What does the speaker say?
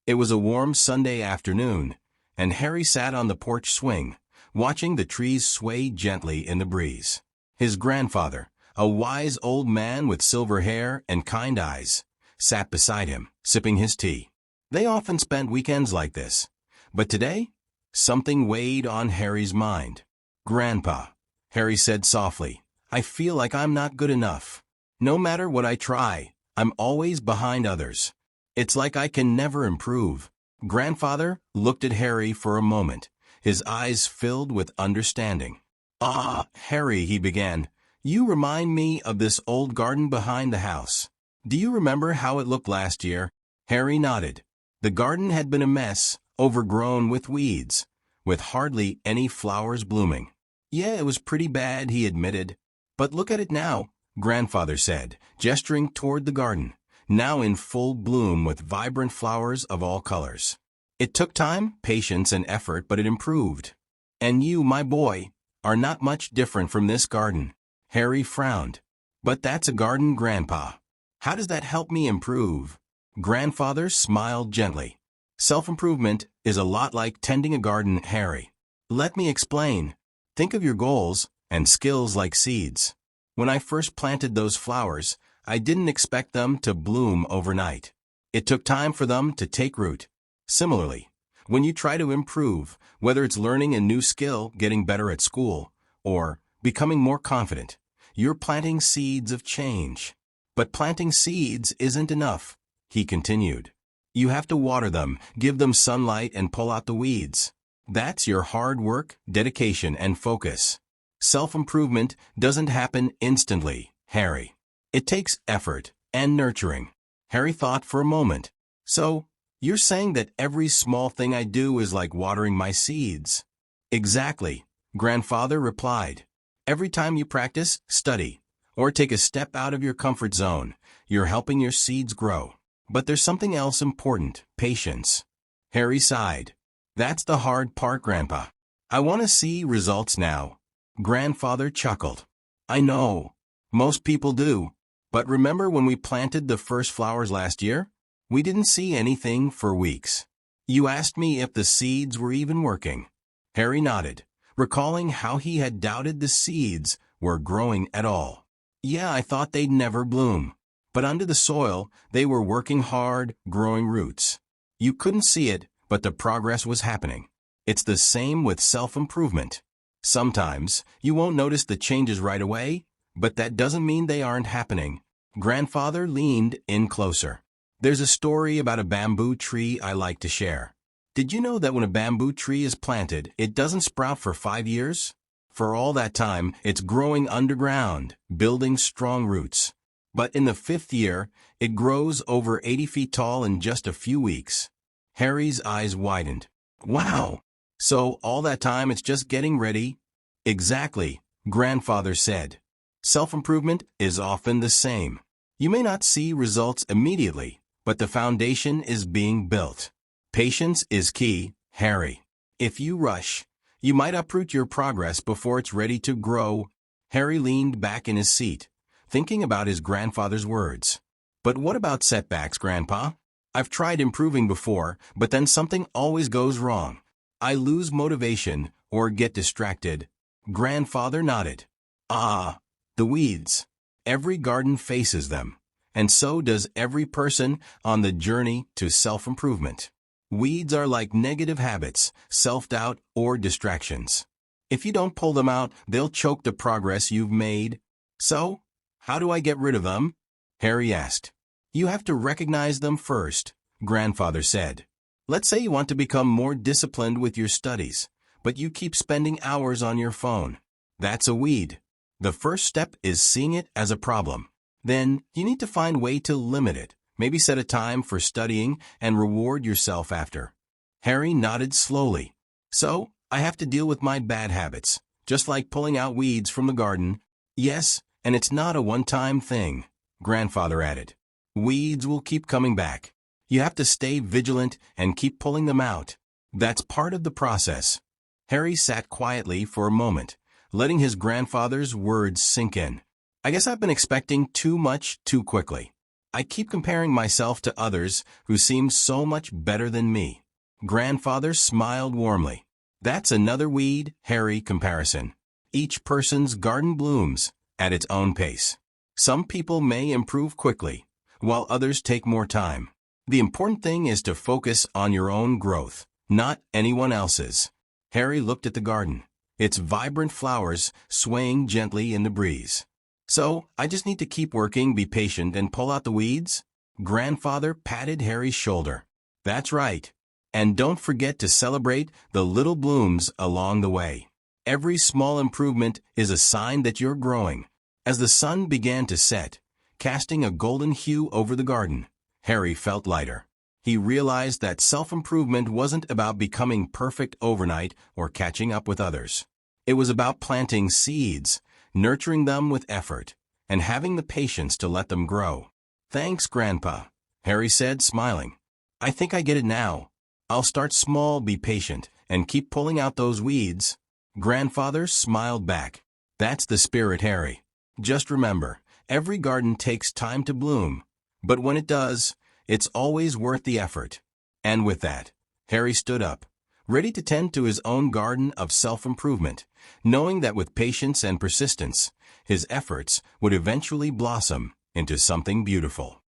It was a warm Sunday afternoon, and Harry sat on the porch swing, watching the trees sway gently in the breeze. His grandfather, a wise old man with silver hair and kind eyes, sat beside him, sipping his tea. They often spent weekends like this, but today, something weighed on Harry's mind. "Grandpa," Harry said softly, "I feel like I'm not good enough. No matter what I try, I'm always behind others. It's like I can never improve." Grandfather looked at Harry for a moment, his eyes filled with understanding. "Ah, Harry," he began, "you remind me of this old garden behind the house. Do you remember how it looked last year?" Harry nodded. The garden had been a mess, overgrown with weeds, with hardly any flowers blooming. "Yeah, it was pretty bad," he admitted. "But look at it now," Grandfather said, gesturing toward the garden, now in full bloom with vibrant flowers of all colors. "It took time, patience, and effort, but it improved. And you, my boy, are not much different from this garden." Harry frowned. "But that's a garden, Grandpa. How does that help me improve?" Grandfather smiled gently. "Self-improvement is a lot like tending a garden, Harry. Let me explain. Think of your goals and skills like seeds. When I first planted those flowers, I didn't expect them to bloom overnight. It took time for them to take root. Similarly, when you try to improve, whether it's learning a new skill, getting better at school, or becoming more confident, you're planting seeds of change. But planting seeds isn't enough," he continued. "You have to water them, give them sunlight, and pull out the weeds. That's your hard work, dedication, and focus. Self-improvement doesn't happen instantly, Harry. It takes effort and nurturing." Harry thought for a moment. "So, you're saying that every small thing I do is like watering my seeds?" "Exactly," Grandfather replied. "Every time you practice, study, or take a step out of your comfort zone, you're helping your seeds grow. But there's something else important: patience." Harry sighed. "That's the hard part, Grandpa. I want to see results now." Grandfather chuckled. "I know. Most people do. But remember when we planted the first flowers last year? We didn't see anything for weeks. You asked me if the seeds were even working." Harry nodded, recalling how he had doubted the seeds were growing at all. "Yeah, I thought they'd never bloom. But under the soil, they were working hard, growing roots. You couldn't see it, but the progress was happening. It's the same with self-improvement. Sometimes you won't notice the changes right away, but that doesn't mean they aren't happening." Grandfather leaned in closer. "There's a story about a bamboo tree I like to share. Did you know that when a bamboo tree is planted, it doesn't sprout for 5 years? For all that time, it's growing underground, building strong roots. But in the 5th year, it grows over 80 feet tall in just a few weeks." Harry's eyes widened. "Wow! So all that time it's just getting ready?" "Exactly," Grandfather said. "Self-improvement is often the same. You may not see results immediately, but the foundation is being built. Patience is key, Harry. If you rush, you might uproot your progress before it's ready to grow." Harry leaned back in his seat, thinking about his grandfather's words. "But what about setbacks, Grandpa? I've tried improving before, but then something always goes wrong. I lose motivation or get distracted." Grandfather nodded. "Ah, the weeds. Every garden faces them, and so does every person on the journey to self-improvement. Weeds are like negative habits, self-doubt, or distractions. If you don't pull them out, they'll choke the progress you've made." "So, how do I get rid of them?" Harry asked. "You have to recognize them first," Grandfather said. "Let's say you want to become more disciplined with your studies, but you keep spending hours on your phone. That's a weed. The first step is seeing it as a problem. Then you need to find a way to limit it. Maybe set a time for studying and reward yourself after." Harry nodded slowly. "So, I have to deal with my bad habits, just like pulling out weeds from the garden." "Yes, and it's not a one-time thing," Grandfather added. "Weeds will keep coming back. You have to stay vigilant and keep pulling them out. That's part of the process." Harry sat quietly for a moment, letting his grandfather's words sink in. "I guess I've been expecting too much too quickly. I keep comparing myself to others who seem so much better than me. Grandfather smiled warmly. That's another weed, Harry, comparison. Each person's garden blooms at its own pace. Some people may improve quickly, while others take more time. The important thing is to focus on your own growth, not anyone else's. Harry looked at the garden, its vibrant flowers swaying gently in the breeze. So, I just need to keep working, be patient, and pull out the weeds? Grandfather patted Harry's shoulder. That's right. And don't forget to celebrate the little blooms along the way. Every small improvement is a sign that you're growing. As the sun began to set, casting a golden hue over the garden, Harry felt lighter. He realized that self-improvement wasn't about becoming perfect overnight or catching up with others. It was about planting seeds, nurturing them with effort, and having the patience to let them grow. Thanks, Grandpa, Harry said, smiling. I think I get it now. I'll start small, be patient, and keep pulling out those weeds. Grandfather smiled back. That's the spirit, Harry. Just remember, every garden takes time to bloom, but when it does, it's always worth the effort. And with that, Harry stood up, ready to tend to his own garden of self-improvement, knowing that with patience and persistence, his efforts would eventually blossom into something beautiful.